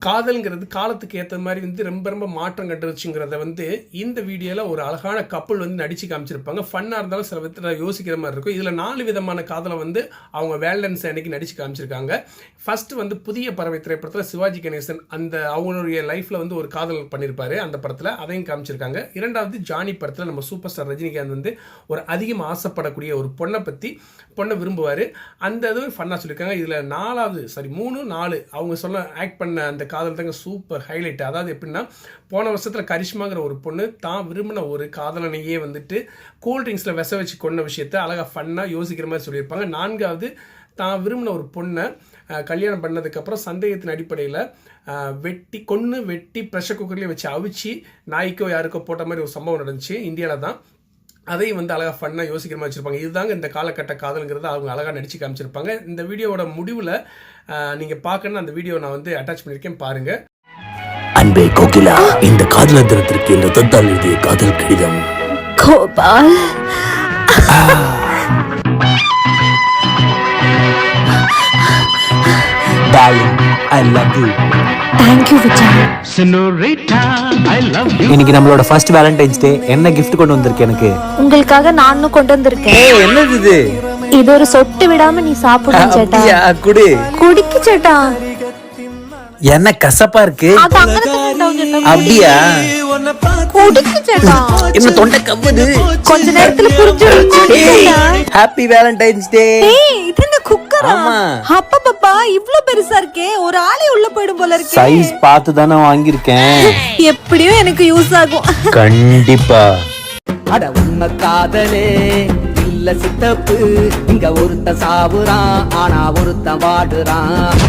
காதல்ங்கிறது காலத்துக்கு ஏற்ற மாதிரி வந்து ரொம்ப ரொம்ப மாற்றம் கண்டுருச்சுங்கிறத வந்து இந்த வீடியோவில் ஒரு அழகான கப்பல் வந்து நடித்து காமிச்சிருப்பாங்க. ஃபன்னாக இருந்தாலும் சில விதத்தில் யோசிக்கிற மாதிரி இருக்கும். இதில் 4 விதமான காதலை வந்து அவங்க வேலண்டைன்ஸ் அன்னைக்கு நடித்து காமிச்சிருக்காங்க. ஃபர்ஸ்ட் வந்து புதிய பறவை திரைப்படத்தில் சிவாஜி கணேசன் அந்த அவங்களுடைய லைஃப்பில் வந்து ஒரு காதல் பண்ணியிருப்பாரு அந்த படத்தில், அதையும் காமிச்சிருக்காங்க. இரண்டாவது ஜானி படத்தில் நம்ம சூப்பர் ஸ்டார் ரஜினிகாந்த் வந்து ஒரு அதிகமாக ஆசைப்படக்கூடிய ஒரு பொண்ணை விரும்புவார். அந்த இதுவும் ஃபன்னாக சொல்லியிருக்காங்க. இதில் 3, 4 அவங்க ஆக்ட் பண்ண அந்த காதல் தாங்க சூப்பர் ஹைலைட். அதாவது எப்படின்னா, போன வருஷத்தில் கரிஷ்மாங்கிற ஒரு பொண்ணு தான் விரும்பின ஒரு காதலனையே வந்துட்டு கூல்ட்ரிங்க்ஸில் விச வச்சு கொண்ட விஷயத்தை அழகாக ஃபன்னாக யோசிக்கிற மாதிரி சொல்லியிருப்பாங்க. 4வது தான் விரும்பின ஒரு பொண்ணை கல்யாணம் பண்ணதுக்கப்புறம் சந்தேகத்தின் அடிப்படையில் வெட்டி ப்ரெஷர் குக்கர்லேயே வச்சு அவிச்சு நாய்க்கோ யாருக்கோ போட்ட மாதிரி ஒரு சம்பவம் நடந்துச்சு இந்தியாவில் தான். அதையும் வந்து அழகாக ஃபன்னாக யோசிக்கிற மாதிரி வச்சுருப்பாங்க. இதுதாங்க இந்த காலகட்ட காதலுங்கிறத அவங்க அழகாக நடித்து காமிச்சிருப்பாங்க. இந்த வீடியோவோட முடிவில் நீங்கள் பார்க்கணுன்னு அந்த வீடியோ நான் வந்து அட்டாச் பண்ணியிருக்கேன், பாருங்கள். அன்பே கோகிலா, இந்த காதல் தினத்திற்கு இந்த தந்தால் எழுதிய காதல் கடிதம். Gopal, Darling, I love you. thank you Vijay. இன்னைக்கு நம்மளோட ஃபர்ஸ்ட் வேலண்டைன்ஸ் டே. என்ன gift கொண்டு வந்திருக்க எனக்கு? உங்களுக்காக நானும் கொண்டு வந்திருக்கேன். என்னது இது? இது ஒரு சொட்டு விடாம நீ சாப்பிடணும் சேட்டா. அப்படியா? குடு. குடிக்கு சேட்டா. என்ன கசப்பா இருக்கு? அது அங்க சேட்டா. அப்படியா? குடிக்கு சேட்டா. என்ன தொண்டை கவ்வுது? கொஞ்ச நேரத்துல புரிஞ்சிடும். ஹாப்பி வேலண்டைன்ஸ் டே. ஏய், இது என்ன குக்கரா? ஆமா. அப்பப்பா இவ்ளோ பெருசா இருக்கே, ஒரு ஆளே உள்ள போய்டும் போல இருக்கே. சைஸ் பார்த்து தானே வாங்கியிருக்கேன். எப்படியும் எனக்கு யூஸ் ஆகும். கண்டிப்பா. அட உண்மை காதலே இல்ல சித்தப்பு, இங்க ஒருத்த சாவுறான் ஆனா ஒருத்த வாடுறான்.